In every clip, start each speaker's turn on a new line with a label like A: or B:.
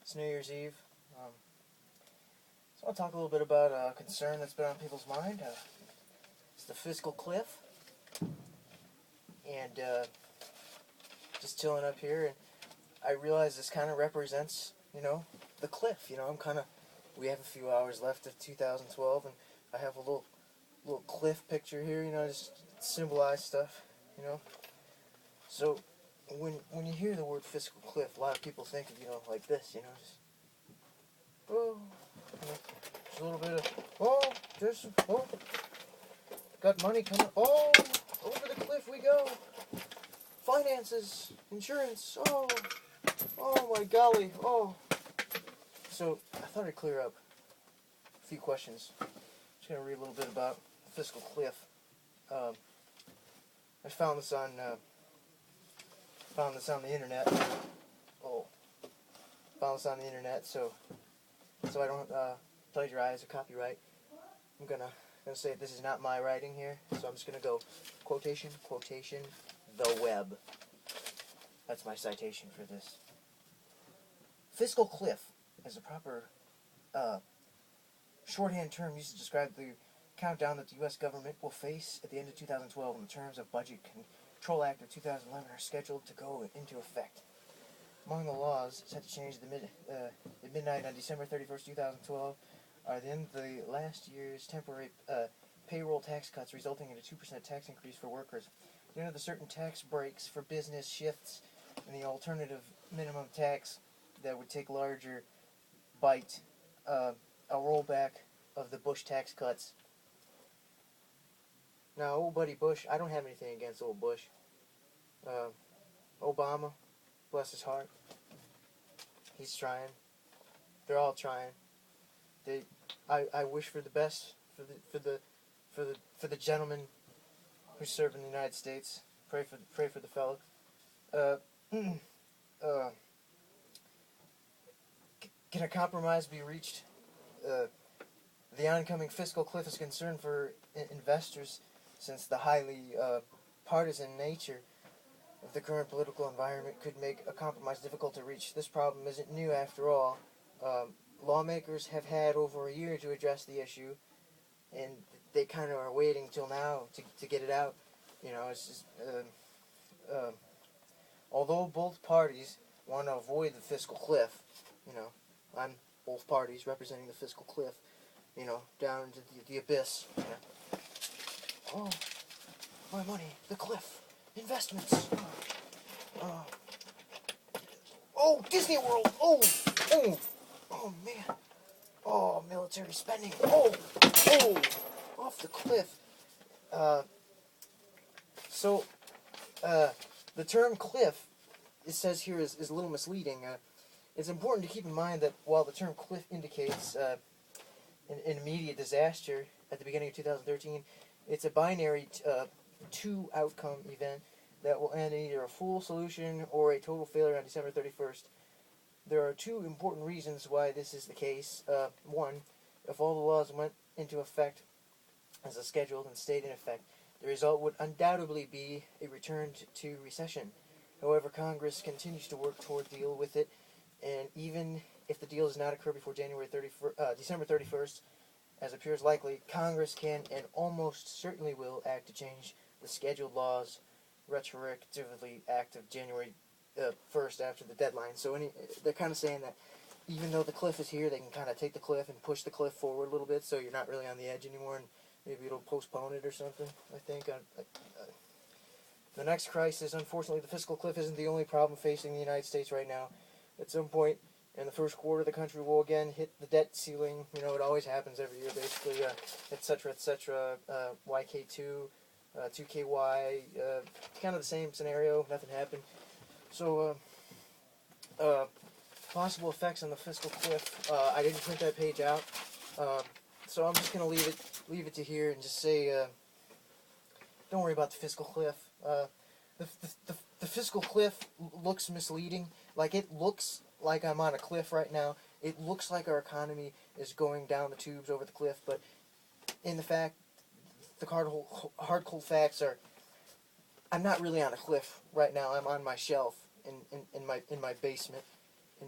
A: It's New Year's Eve. So I'll talk a little bit about a concern that's been on people's mind. It's the fiscal cliff. And just chilling up here, and I realize this kind of represents, the cliff. We have a few hours left of 2012, and I have a little cliff picture here, just symbolize stuff, So when you hear the word fiscal cliff, a lot of people think of, like this, just, oh, just a little bit of, got money coming, over the cliff we go, finances, insurance, oh my golly, So I thought I'd clear up a few questions. I'm just going to read a little bit about fiscal cliff. I found this on the internet. Found this on the internet, so I don't plagiarize or copyright. I'm gonna say this is not my writing here, so I'm just gonna go quotation, the web. That's my citation for this. Fiscal cliff is a proper shorthand term used to describe the countdown that the U.S. government will face at the end of 2012 when the terms of Budget Control Act of 2011 are scheduled to go into effect. Among the laws set to change at midnight on December 31st, 2012, are then the last year's temporary payroll tax cuts, resulting in a 2% tax increase for workers. The end of the certain tax breaks for business shifts and the alternative minimum tax that would take larger bite, a rollback of the Bush tax cuts. Now, old buddy Bush, I don't have anything against old Bush. Obama, bless his heart, he's trying. They're all trying. I wish for the best for the gentleman who's serving the United States. Pray for the fellow. Can a compromise be reached? The oncoming fiscal cliff is concern for investors, since the highly partisan nature of the current political environment could make a compromise difficult to reach. This problem isn't new after all. Lawmakers have had over a year to address the issue, and they kind of are waiting till now to get it out. It's just, although both parties want to avoid the fiscal cliff, I'm both parties representing the fiscal cliff, down into the abyss. Oh, my money, the cliff, investments. Disney World. Oh man. Oh, military spending. Off the cliff. The term cliff, it says here, is a little misleading. It's important to keep in mind that while the term cliff indicates an immediate disaster at the beginning of 2013, it's a binary two-outcome event that will end in either a full solution or a total failure on December 31st. There are two important reasons why this is the case. One, if all the laws went into effect as scheduled and stayed in effect, the result would undoubtedly be a return to recession. However, Congress continues to work toward a deal with it, and even if the deal does not occur before December 31st, as appears likely, Congress can and almost certainly will act to change the scheduled laws retroactively active January 1st after the deadline. So they're kind of saying that even though the cliff is here, they can kind of take the cliff and push the cliff forward a little bit, so you're not really on the edge anymore, and maybe it'll postpone it or something, I think. The next crisis, unfortunately, the fiscal cliff isn't the only problem facing the United States right now. At some point in the first quarter, the country will again hit the debt ceiling. It always happens every year, basically, etc., YK2, 2KY, kind of the same scenario, nothing happened. So, possible effects on the fiscal cliff. I didn't print that page out, so I'm just going to leave it to here and just say, don't worry about the fiscal cliff. The fiscal cliff looks misleading. Like, it looks like I'm on a cliff right now. It looks like our economy is going down the tubes over the cliff, but in the fact, the hard cold facts are, I'm not really on a cliff right now. I'm on my shelf in my basement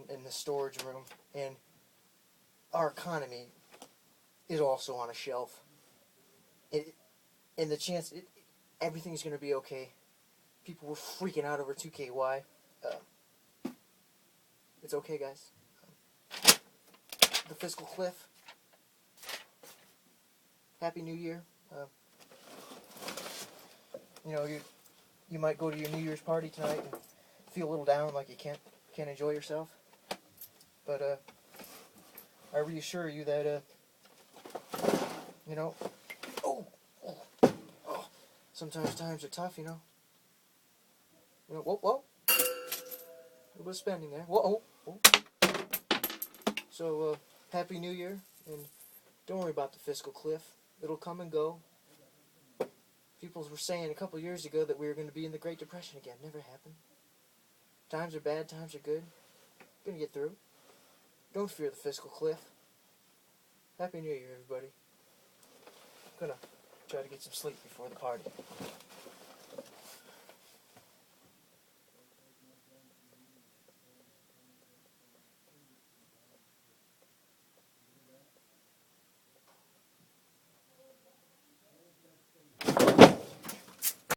A: in the storage room, and our economy is also on a shelf. And the chance everything's going to be okay. People were freaking out over 2KY. It's okay, guys. The Fiscal Cliff. Happy New Year. You might go to your New Year's party tonight and feel a little down, like you can't enjoy yourself. But I reassure you that sometimes times are tough. Whoa. A little bit of spending there. Whoa. So Happy New Year, and don't worry about the Fiscal Cliff. It'll come and go. People were saying a couple years ago that we were going to be in the Great Depression again. Never happened. Times are bad, times are good. Gonna get through. Don't fear the Fiscal Cliff. Happy New Year, everybody. Gonna try to get some sleep before the party.